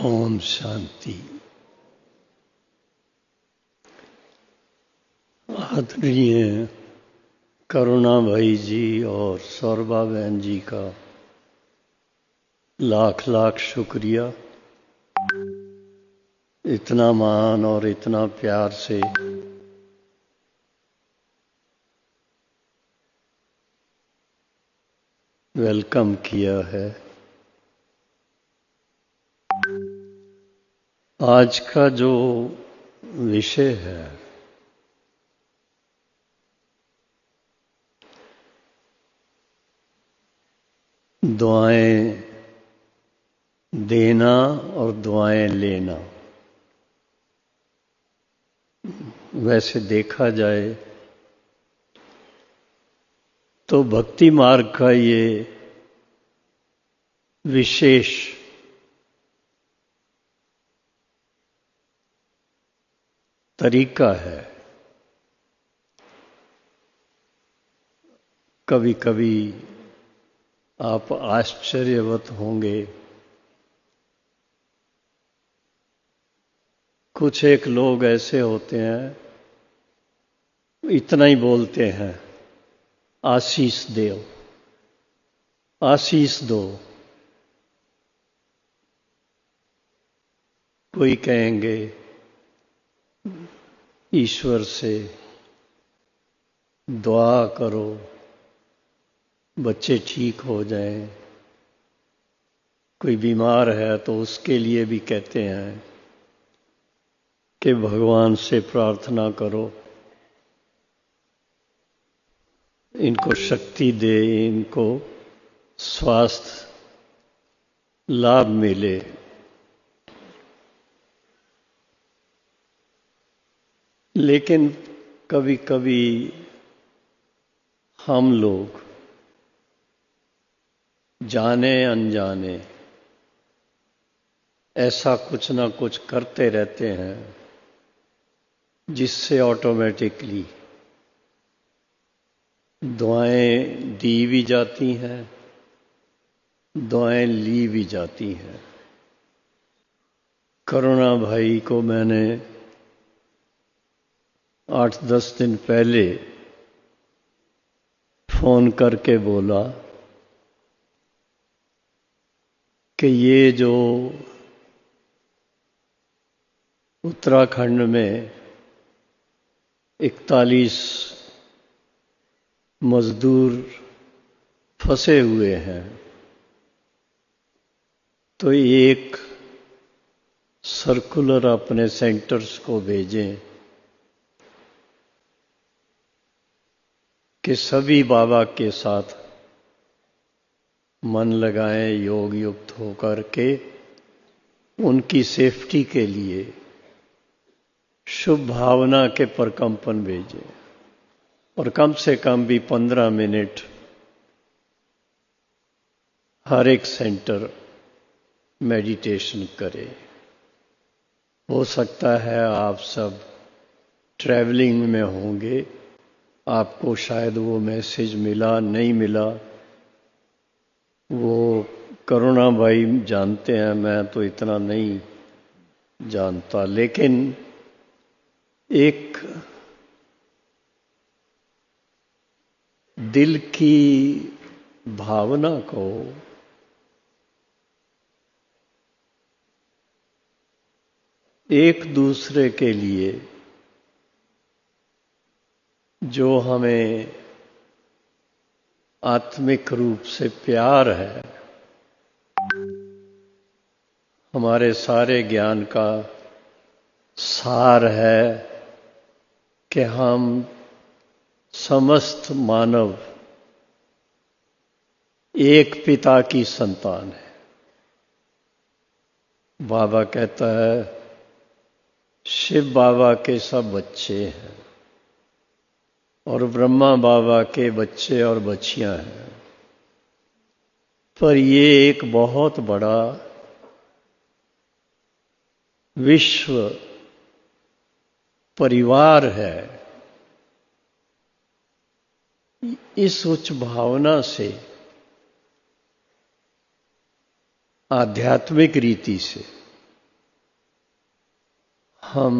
ओम शांति। आदरणीय करुणा भाई जी और सौरभा बहन जी का लाख लाख शुक्रिया। इतना मान और इतना प्यार से वेलकम किया है। आज का जो विषय है दुआएं देना और दुआएं लेना। वैसे देखा जाए तो भक्ति मार्ग का ये विशेष तरीका है। कभी कभी आप आश्चर्यवत होंगे, कुछ एक लोग ऐसे होते हैं इतना ही बोलते हैं, आशीष दो, आशीष दो। कोई कहेंगे ईश्वर से दुआ करो बच्चे ठीक हो जाएं। कोई बीमार है तो उसके लिए भी कहते हैं कि भगवान से प्रार्थना करो, इनको शक्ति दे, इनको स्वास्थ्य लाभ मिले। लेकिन कभी कभी हम लोग जाने अनजाने ऐसा कुछ ना कुछ करते रहते हैं जिससे ऑटोमेटिकली दुआएं दी भी जाती हैं, दुआएं ली भी जाती हैं। करुणा भाई को मैंने 8-10 दिन पहले फोन करके बोला कि ये जो उत्तराखंड में 41 मजदूर फंसे हुए हैं, तो एक सर्कुलर अपने सेंटर्स को भेजें कि सभी बाबा के साथ मन लगाएं, योग युक्त होकर के उनकी सेफ्टी के लिए शुभ भावना के प्रकंपन भेजें और कम से कम भी 15 मिनट हर एक सेंटर मेडिटेशन करे। हो सकता है आप सब ट्रैवलिंग में होंगे, आपको शायद वो मैसेज मिला नहीं मिला, वो करुणा भाई जानते हैं, मैं तो इतना नहीं जानता। लेकिन एक दिल की भावना को एक दूसरे के लिए जो हमें आत्मिक रूप से प्यार है, हमारे सारे ज्ञान का सार है कि हम समस्त मानव एक पिता की संतान है। बाबा कहता है शिव बाबा के सब बच्चे हैं और ब्रह्मा बाबा के बच्चे और बच्चियां हैं, पर ये एक बहुत बड़ा विश्व परिवार है। इस उच्च भावना से, आध्यात्मिक रीति से हम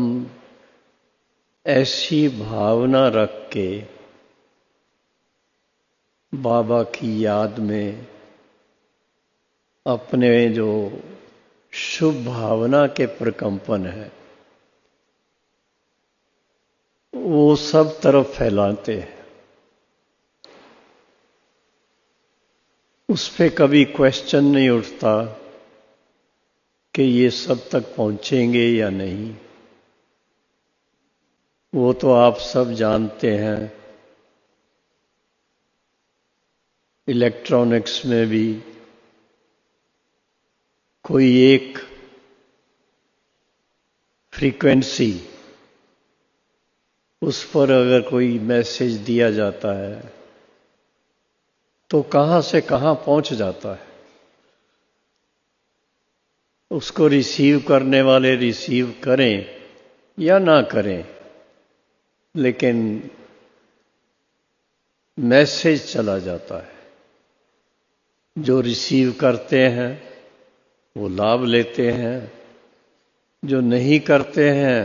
ऐसी भावना रख के बाबा की याद में अपने जो शुभ भावना के प्रकंपन है वो सब तरफ फैलाते हैं। उस पे कभी क्वेश्चन नहीं उठता कि ये सब तक पहुंचेंगे या नहीं। वो तो आप सब जानते हैं, इलेक्ट्रॉनिक्स में भी कोई एक फ्रीक्वेंसी, उस पर अगर कोई मैसेज दिया जाता है तो कहां से कहां पहुंच जाता है। उसको रिसीव करने वाले रिसीव करें या ना करें, लेकिन मैसेज चला जाता है। जो रिसीव करते हैं वो लाभ लेते हैं, जो नहीं करते हैं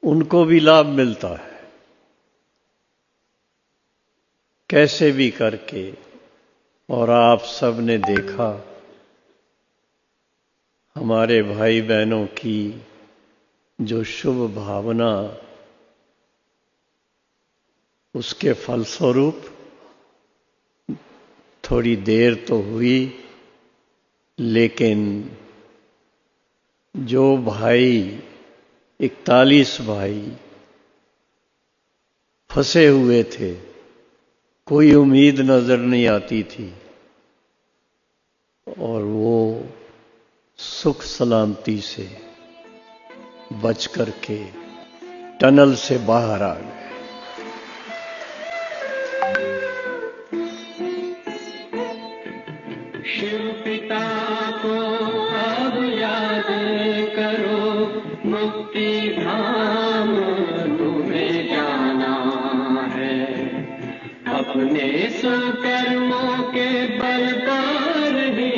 उनको भी लाभ मिलता है। कैसे भी करके, और आप सब ने देखा हमारे भाई बहनों की जो शुभ भावना, उसके फलस्वरूप थोड़ी देर तो हुई, लेकिन जो भाई 41 भाई फंसे हुए थे, कोई उम्मीद नजर नहीं आती थी, और वो सुख सलामती से बच करके टनल से बाहर आ गए। शिव पिता को अब याद करो, मुक्ति धाम तुम्हें जाना है। अपने सुकर्मों के बल पर ही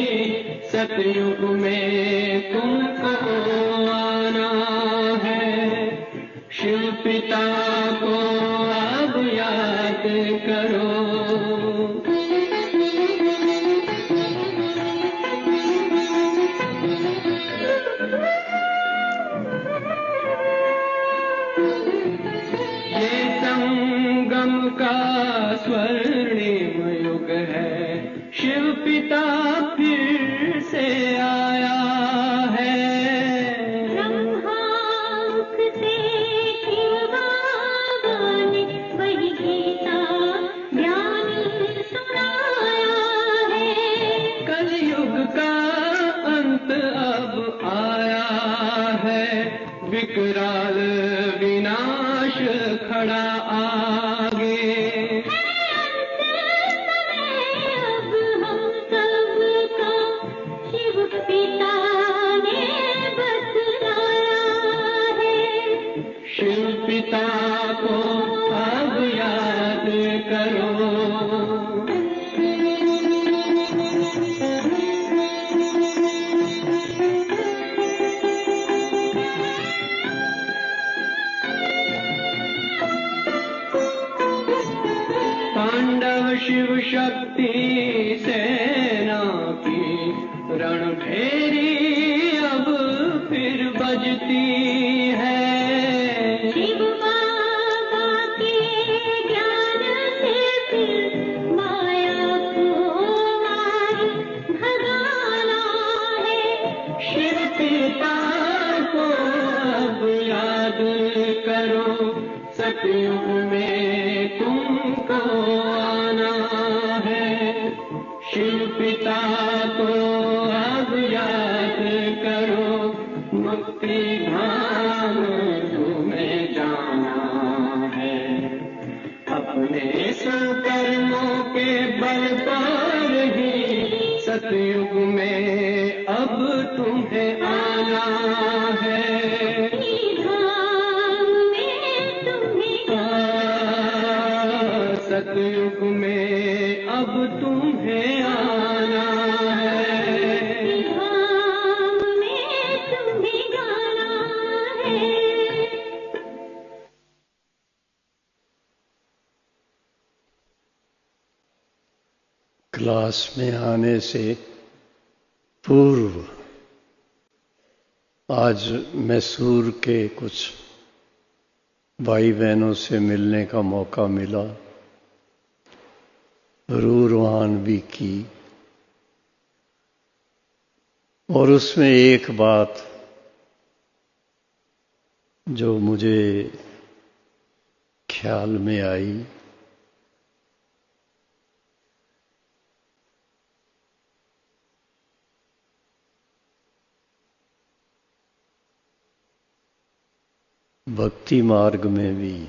सतयुग में तुमको आना है। शिव पिता को अब याद करो। का स्वर्णिम युग है, शिव पिता फिर से आया है। ब्रह्मामुख से शिव बाबा ने वही गीता ज्ञान सुनाया है। कलयुग का अंत अब आया है, विकराल विनाश खड़ा आगे। अब हम सबका शिव पिता ने बतलाया है। शिव पिता को अब याद करो। पांडव शिव शक्ति सेना की रणभेरी अब फिर बजती है। शिव बाबा के ज्ञान से फिर माया को मार भगाना है। शिव पिता को अब याद करो, सतयुग में तुमको आना है। शिव पिता को अब याद करो, मुक्ति धाम तुम्हें जाना है। अपने सुकर्मों के बल पर ही सतयुग में अब तुम्हें आना है। सतयुग में अब तुम्हें आना है। धाम में तुम्हें जाना है। क्लास में आने से पूर्व आज मैसूर के कुछ भाई बहनों से मिलने का मौका मिला, रूरवान भी की, और उसमें एक बात जो मुझे ख्याल में आई, भक्ति मार्ग में भी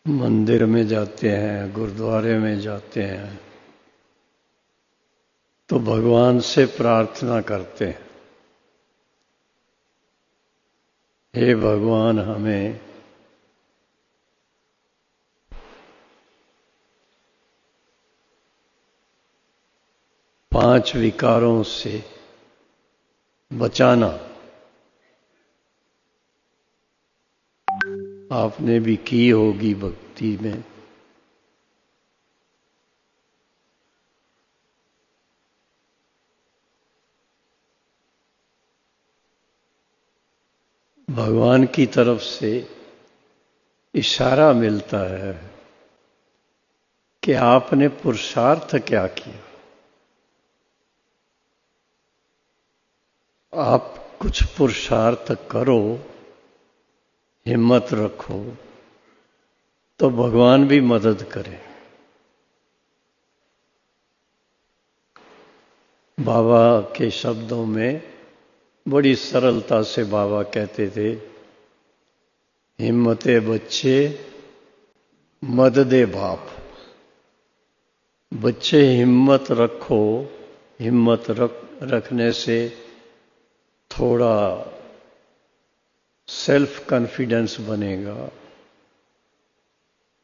मंदिर में जाते हैं, गुरुद्वारे में जाते हैं तो भगवान से प्रार्थना करते हैं, हे भगवान हमें पांच विकारों से बचाना। आपने भी की होगी भक्ति में। भगवान की तरफ से इशारा मिलता है कि आपने पुरुषार्थ क्या किया। आप कुछ पुरुषार्थ करो, हिम्मत रखो, तो भगवान भी मदद करे। बाबा के शब्दों में बड़ी सरलता से बाबा कहते थे, हिम्मते बच्चे मददे बाप। बच्चे हिम्मत रखो, हिम्मत रखने से थोड़ा सेल्फ कॉन्फिडेंस बनेगा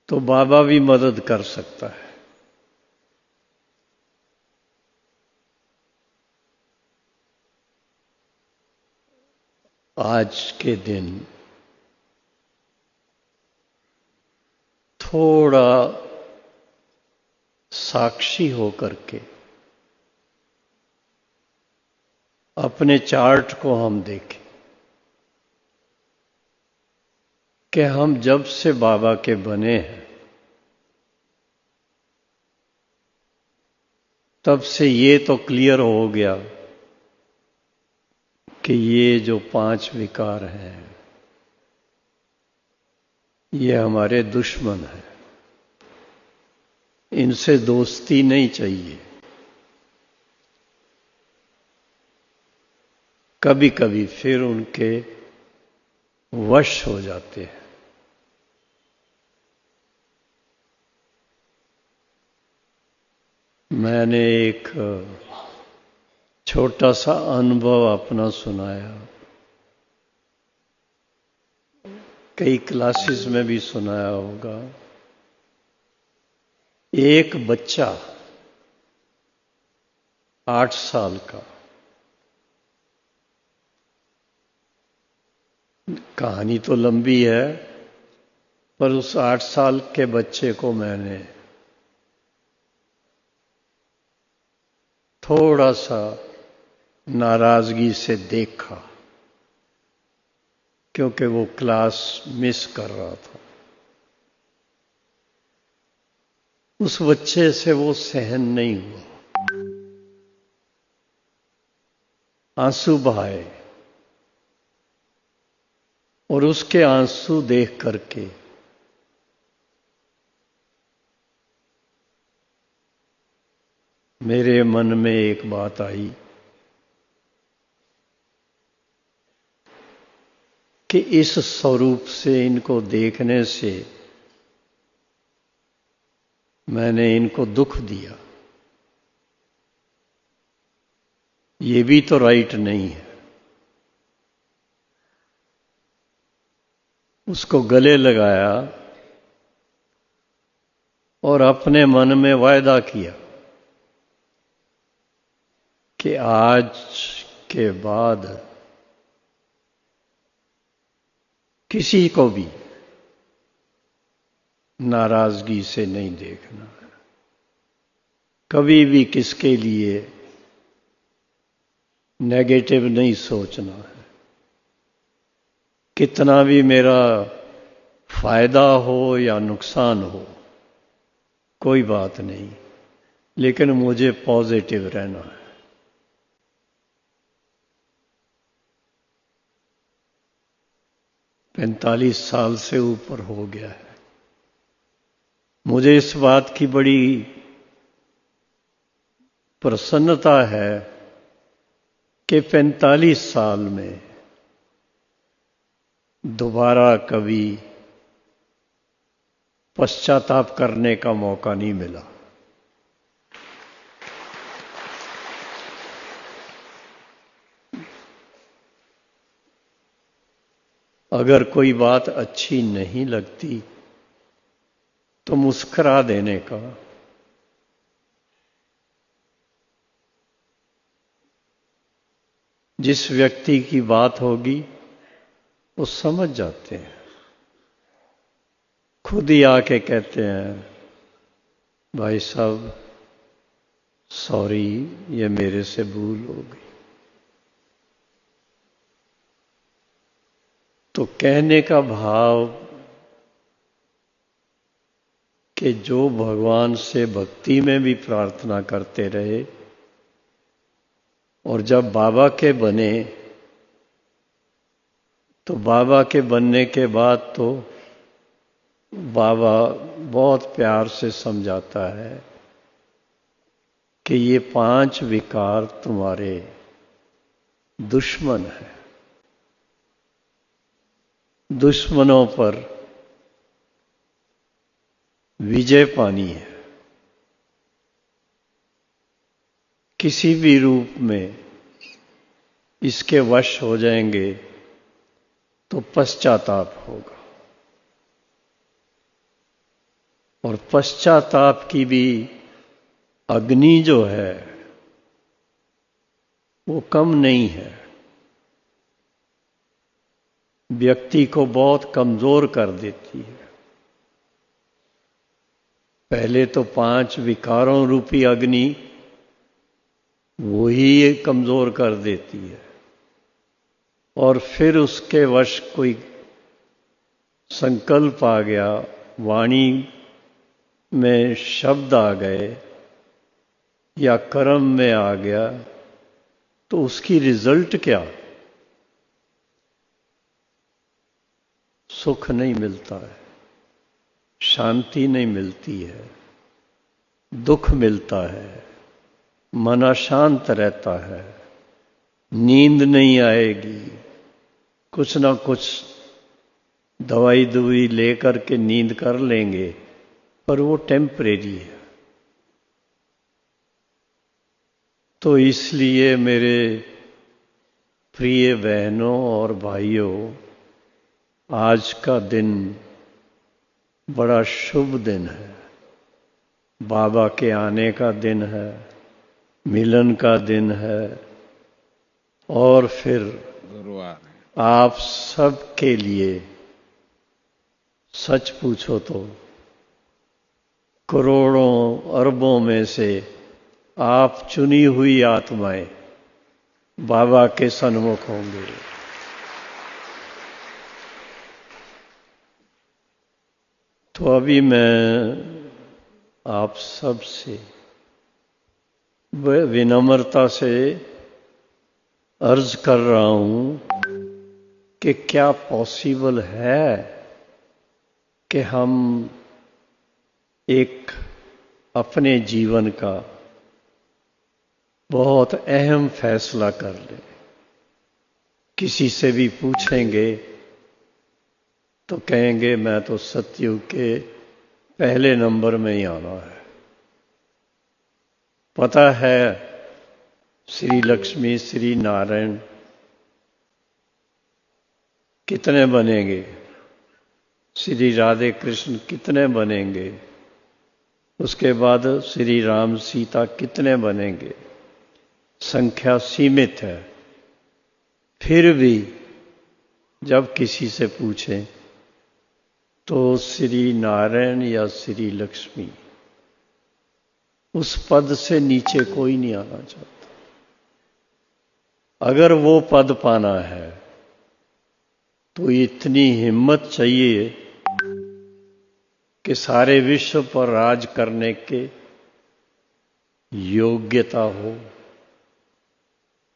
तो बाबा भी मदद कर सकता है। आज के दिन थोड़ा साक्षी होकर के अपने चार्ट को हम देखें कि हम जब से बाबा के बने हैं तब से ये तो क्लियर हो गया कि ये जो पांच विकार हैं ये हमारे दुश्मन हैं, इनसे दोस्ती नहीं चाहिए। कभी कभी फिर उनके वश हो जाते हैं। मैंने एक छोटा सा अनुभव अपना सुनाया, कई क्लासेस में भी सुनाया होगा। एक बच्चा 8 साल का, कहानी तो लंबी है पर उस 8 साल के बच्चे को मैंने थोड़ा सा नाराजगी से देखा क्योंकि वो क्लास मिस कर रहा था। उस बच्चे से वो सहन नहीं हुआ, आंसू बहाए, और उसके आंसू देख करके मेरे मन में एक बात आई कि इस स्वरूप से इनको देखने से मैंने इनको दुख दिया, ये भी तो राइट नहीं है। उसको गले लगाया और अपने मन में वायदा किया कि आज के बाद किसी को भी नाराजगी से नहीं देखना। कभी भी किसके लिए नेगेटिव नहीं सोचना है। कितना भी मेरा फायदा हो या नुकसान हो, कोई बात नहीं, लेकिन मुझे पॉजिटिव रहना है। पैंतालीस साल से ऊपर हो गया है। मुझे इस बात की बड़ी प्रसन्नता है कि 45 साल में दोबारा कभी पश्चाताप करने का मौका नहीं मिला। अगर कोई बात अच्छी नहीं लगती तो मुस्कुरा देने का, जिस व्यक्ति की बात होगी वो समझ जाते हैं, खुद ही आके कहते हैं भाई साहब सॉरी, ये मेरे से भूल हो गई। तो कहने का भाव कि जो भगवान से भक्ति में भी प्रार्थना करते रहे और जब बाबा के बने तो बाबा के बनने के बाद तो बाबा बहुत प्यार से समझाता है कि ये 5 विकार तुम्हारे दुश्मन हैं। दुश्मनों पर विजय पानी है। किसी भी रूप में इसके वश हो जाएंगे तो पश्चाताप होगा, और पश्चाताप की भी अग्नि जो है वो कम नहीं है, व्यक्ति को बहुत कमजोर कर देती है। पहले तो 5 विकारों रूपी अग्नि वो ही कमजोर कर देती है, और फिर उसके वश कोई संकल्प आ गया, वाणी में शब्द आ गए या कर्म में आ गया, तो उसकी रिजल्ट क्या? सुख नहीं मिलता है, शांति नहीं मिलती है, दुख मिलता है, मन अशांत रहता है, नींद नहीं आएगी, कुछ ना कुछ दवाई दुई लेकर के नींद कर लेंगे, पर वो टेम्परेरी है। तो इसलिए मेरे प्रिय बहनों और भाइयों, आज का दिन बड़ा शुभ दिन है। बाबा के आने का दिन है, मिलन का दिन है, और फिर गुरुवार आप सब के लिए सच पूछो तो करोड़ों अरबों में से आप चुनी हुई आत्माएं बाबा के सन्मुख होंगे। तो अभी मैं आप सब से विनम्रता से अर्ज कर रहा हूं कि क्या पॉसिबल है कि हम एक अपने जीवन का बहुत अहम फैसला कर लें। किसी से भी पूछेंगे तो कहेंगे मैं तो सतयुग के पहले नंबर में ही आना है। पता है श्री लक्ष्मी श्री नारायण कितने बनेंगे, श्री राधे कृष्ण कितने बनेंगे, उसके बाद श्री राम सीता कितने बनेंगे, संख्या सीमित है। फिर भी जब किसी से पूछें तो श्री नारायण या श्री लक्ष्मी उस पद से नीचे कोई नहीं आना चाहता। अगर वो पद पाना है तो इतनी हिम्मत चाहिए कि सारे विश्व पर राज करने के योग्यता हो।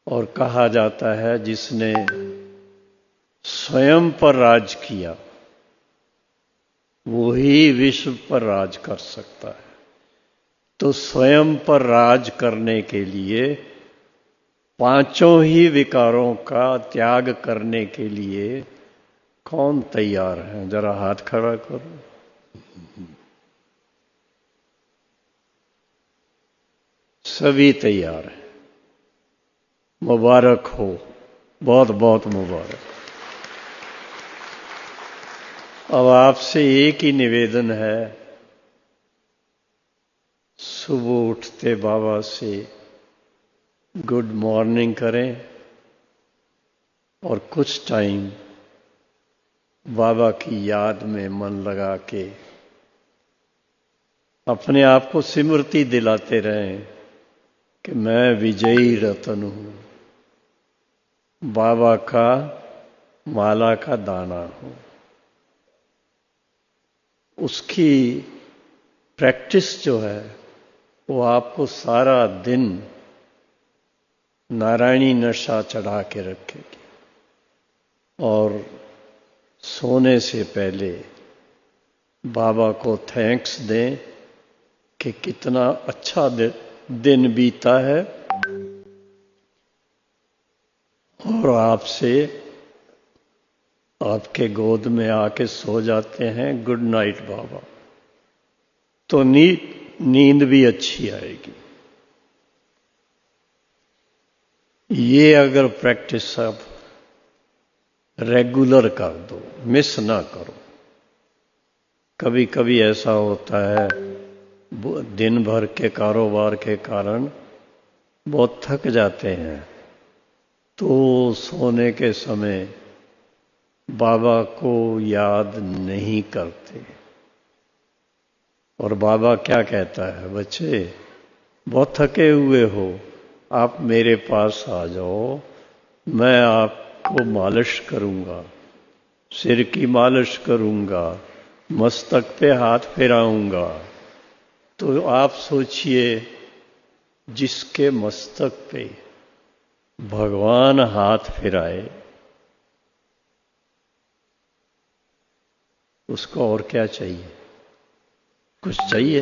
और कहा जाता है जिसने स्वयं पर राज किया वो ही विश्व पर राज कर सकता है। तो स्वयं पर राज करने के लिए पांचों ही विकारों का त्याग करने के लिए कौन तैयार है? जरा हाथ खड़ा करो। सभी तैयार हैं। मुबारक हो, बहुत बहुत मुबारक। अब आपसे एक ही निवेदन है, सुबह उठते बाबा से गुड मॉर्निंग करें और कुछ टाइम बाबा की याद में मन लगा के अपने आप को स्मृति दिलाते रहें कि मैं विजयी रतन हूं, बाबा का माला का दाना हूं। उसकी प्रैक्टिस जो है वो आपको सारा दिन नारायणी नशा चढ़ा के रखेगी। और सोने से पहले बाबा को थैंक्स दें कि कितना अच्छा दिन बीता है और आपसे आपके गोद में आके सो जाते हैं, गुड नाइट बाबा, तो नींद भी अच्छी आएगी। ये अगर प्रैक्टिस आप रेगुलर कर दो, मिस ना करो। कभी कभी ऐसा होता है दिन भर के कारोबार के कारण बहुत थक जाते हैं, तो सोने के समय बाबा को याद नहीं करते। और बाबा क्या कहता है, बच्चे बहुत थके हुए हो, आप मेरे पास आ जाओ, मैं आपको मालिश करूंगा, सिर की मालिश करूंगा, मस्तक पे हाथ फिराऊंगा। तो आप सोचिए जिसके मस्तक पे भगवान हाथ फिराए उसको और क्या चाहिए? कुछ चाहिए?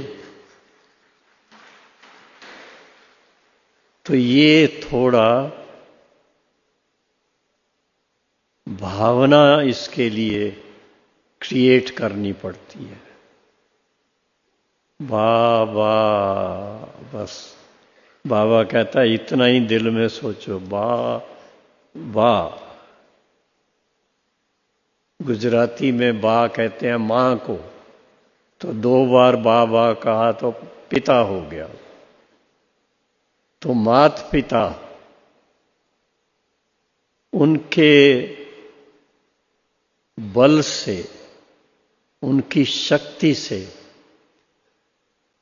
तो ये थोड़ा भावना इसके लिए क्रिएट करनी पड़ती है। बाबा, बस बाबा कहता है इतना ही दिल में सोचो, बा। गुजराती में बा कहते हैं मां को, तो 2 बार बा कहा तो पिता हो गया। तो मात पिता उनके बल से, उनकी शक्ति से,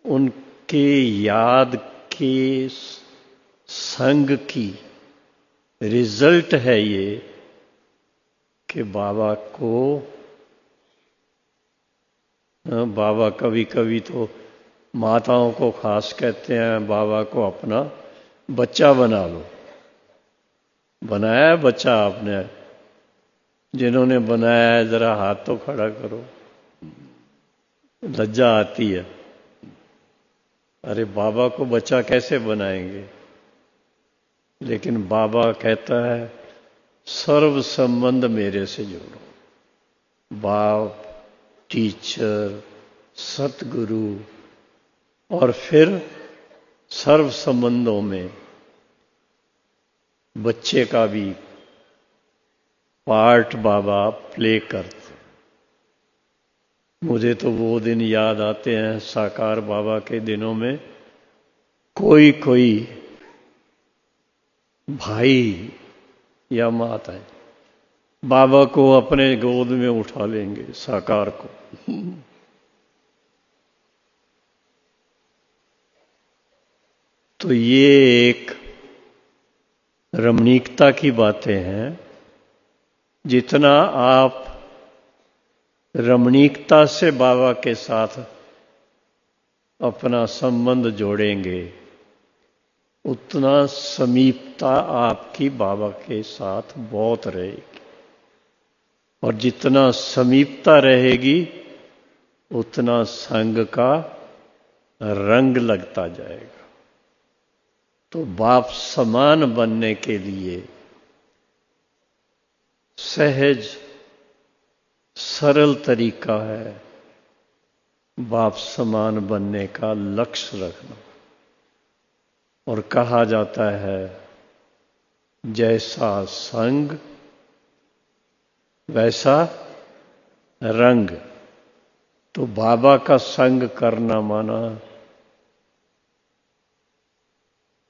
उनके याद के संग की रिजल्ट है ये कि बाबा कभी कभी तो माताओं को खास कहते हैं, बाबा को अपना बच्चा बना लो। बनाया है बच्चा आपने? जिन्होंने बनाया है जरा हाथ तो खड़ा करो, लज्जा आती है। अरे बाबा को बच्चा कैसे बनाएंगे? लेकिन बाबा कहता है सर्व संबंध मेरे से जोड़ो, बाप, टीचर, सतगुरु, और फिर सर्व संबंधों में बच्चे का भी पार्ट बाबा प्ले करते। मुझे तो वो दिन याद आते हैं साकार बाबा के दिनों में, कोई कोई भाई या माता बाबा को अपने गोद में उठा लेंगे, साकार को। तो ये एक रमणीकता की बातें हैं। जितना आप रमणीकता से बाबा के साथ अपना संबंध जोड़ेंगे, उतना समीपता आपकी बाबा के साथ बहुत रहेगी। और जितना समीपता रहेगी, उतना संग का रंग लगता जाएगा। तो बाप समान बनने के लिए सहज सरल तरीका है बाप समान बनने का लक्ष्य रखना। और कहा जाता है जैसा संग वैसा रंग। तो बाबा का संग करना माना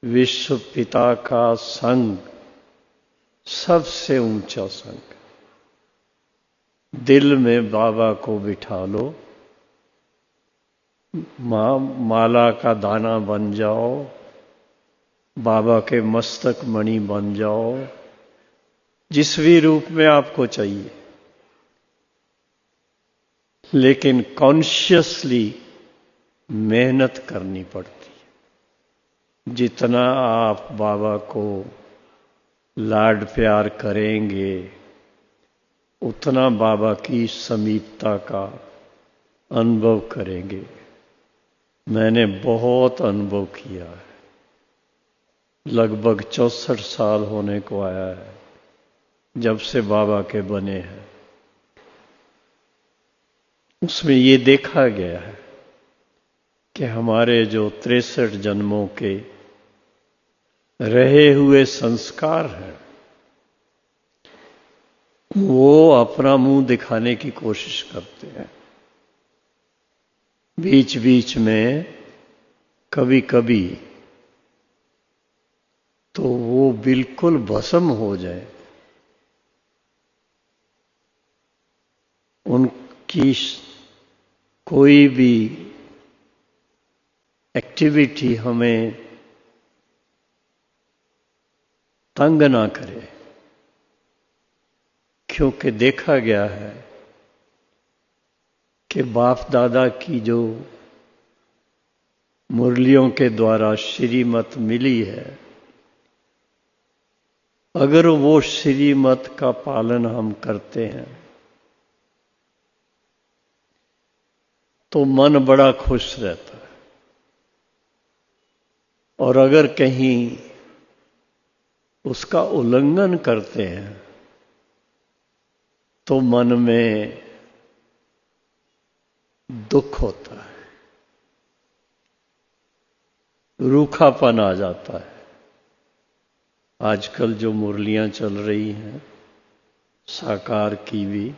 विश्व पिता का संग, सबसे ऊंचा संग। दिल में बाबा को बिठा लो, माला का दाना बन जाओ, बाबा के मस्तक मणि बन जाओ, जिस भी रूप में आपको चाहिए। लेकिन कॉन्शियसली मेहनत करनी पड़ती है। जितना आप बाबा को लाड प्यार करेंगे, उतना बाबा की समीपता का अनुभव करेंगे। मैंने बहुत अनुभव किया है। लगभग 64 साल होने को आया है जब से बाबा के बने हैं। उसमें ये देखा गया है कि हमारे जो 63 जन्मों के रहे हुए संस्कार हैं, वो अपना मुंह दिखाने की कोशिश करते हैं। बीच बीच में कभी कभी तो वो बिल्कुल भस्म हो जाए। उनकी कोई भी एक्टिविटी हमें तंग ना करे, क्योंकि देखा गया है कि बाप दादा की जो मुरलियों के द्वारा श्रीमत मिली है, अगर वो श्रीमत का पालन हम करते हैं तो मन बड़ा खुश रहता है। और अगर कहीं उसका उल्लंघन करते हैं तो मन में दुख होता है, रूखापन आ जाता है। आजकल जो मुरलियां चल रही हैं साकार की भी,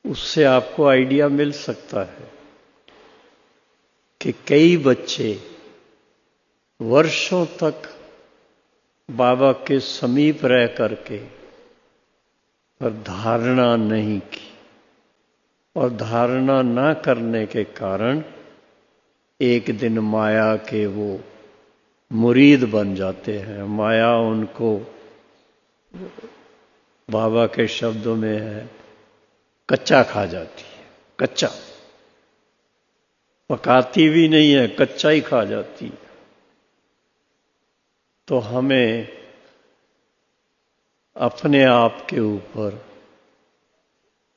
उससे आपको आइडिया मिल सकता है कि कई बच्चे वर्षों तक बाबा के समीप रह करके पर धारणा नहीं की, और धारणा ना करने के कारण एक दिन माया के वो मुरीद बन जाते हैं। माया उनको, बाबा के शब्दों में है, कच्चा खा जाती है। कच्चा पकाती भी नहीं है, कच्चा ही खा जाती है। तो हमें अपने आप के ऊपर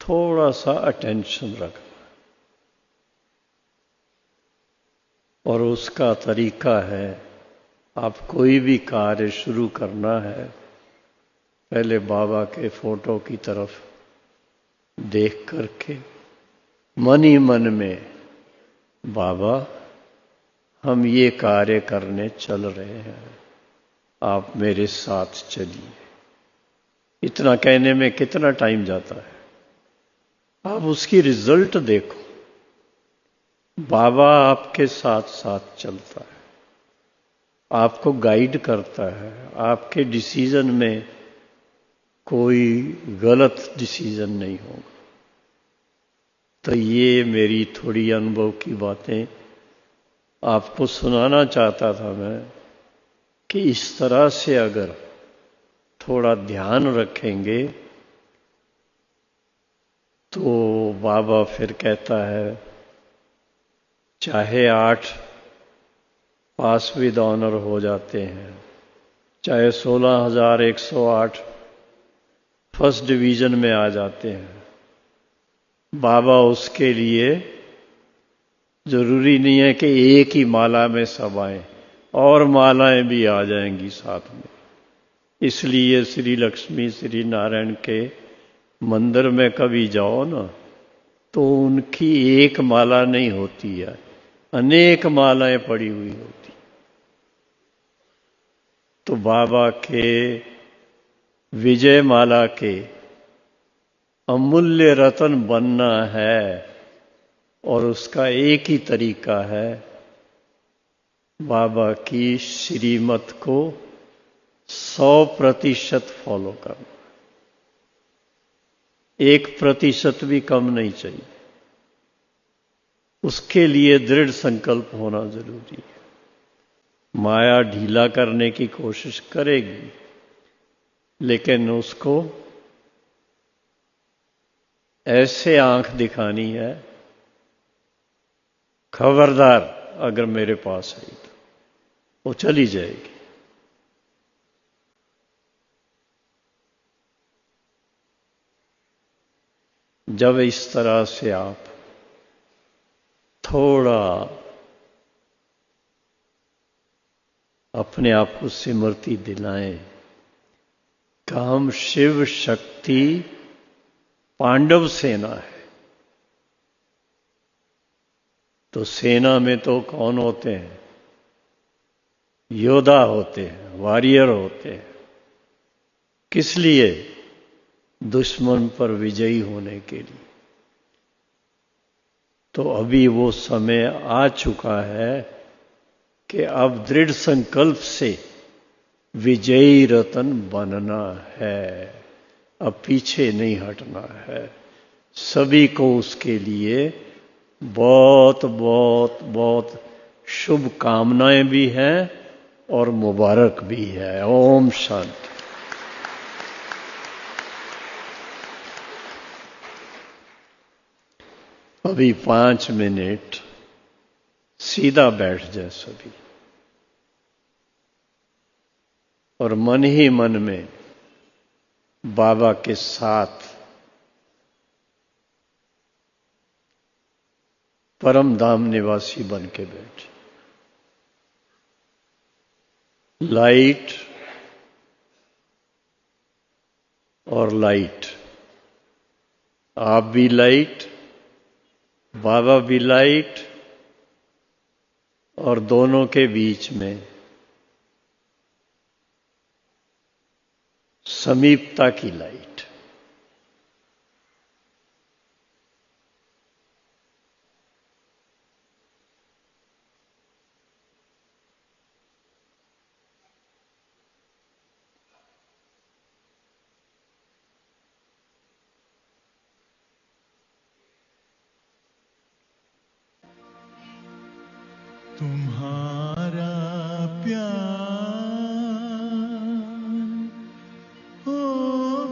थोड़ा सा अटेंशन रखना, और उसका तरीका है, आप कोई भी कार्य शुरू करना है, पहले बाबा के फोटो की तरफ देख करके मन ही मन में, बाबा हम ये कार्य करने चल रहे हैं, आप मेरे साथ चलिए। इतना कहने में कितना टाइम जाता है, आप उसकी रिजल्ट देखो। बाबा आपके साथ साथ चलता है, आपको गाइड करता है, आपके डिसीजन में कोई गलत डिसीजन नहीं होगा। तो ये मेरी थोड़ी अनुभव की बातें आपको सुनाना चाहता था मैं। कि इस तरह से अगर थोड़ा ध्यान रखेंगे तो बाबा फिर कहता है, चाहे 8 पास विद ऑनर हो जाते हैं, चाहे 16,108 फर्स्ट डिवीजन में आ जाते हैं, बाबा उसके लिए जरूरी नहीं है कि एक ही माला में सब आए, और मालाएं भी आ जाएंगी साथ में। इसलिए श्री लक्ष्मी श्री नारायण के मंदिर में कभी जाओ ना, तो उनकी एक माला नहीं होती है, अनेक मालाएं पड़ी हुई होती। तो बाबा के विजय माला के अमूल्य रतन बनना है, और उसका एक ही तरीका है, बाबा की श्रीमत को 100% फॉलो करना। 1% भी कम नहीं चाहिए। उसके लिए दृढ़ संकल्प होना जरूरी है। माया ढीला करने की कोशिश करेगी, लेकिन उसको ऐसे आंख दिखानी है, खबरदार अगर मेरे पास आई तो वो चली जाएगी। जब इस तरह से आप थोड़ा अपने आप को स्मृति दिलाएं कि हम शिव शक्ति पांडव सेना है, तो सेना में तो कौन होते हैं? योद्धा होते हैं, वॉरियर होते हैं। किस लिए? दुश्मन पर विजयी होने के लिए। तो अभी वो समय आ चुका है कि अब दृढ़ संकल्प से विजयी रतन बनना है, अब पीछे नहीं हटना है। सभी को उसके लिए बहुत बहुत बहुत शुभकामनाएं भी हैं और मुबारक भी है। ओम शांति। अभी 5 मिनट सीधा बैठ जाए सभी, और मन ही मन में बाबा के साथ परम धाम निवासी बन के बैठे। लाइट और लाइट, आप भी लाइट, बाबा भी लाइट, और दोनों के बीच में समीपता की लाइट। तुम्हारा प्यार ओ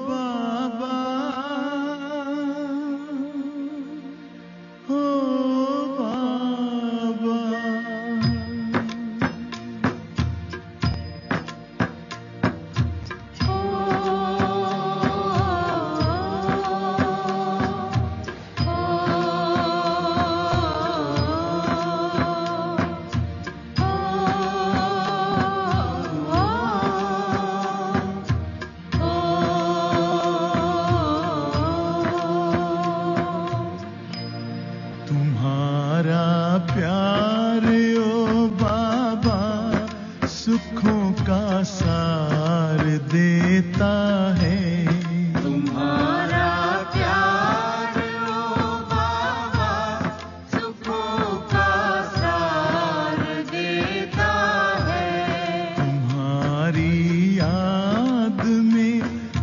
बाबा, ओ बाबा, तुम्हारा प्यार ओ बाबा सुखों का सार देता है। तुम्हारा प्यार ओ बाबा सुखों का सार देता है। तुम्हारी याद में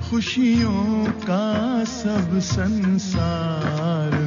खुशियों का सब संसार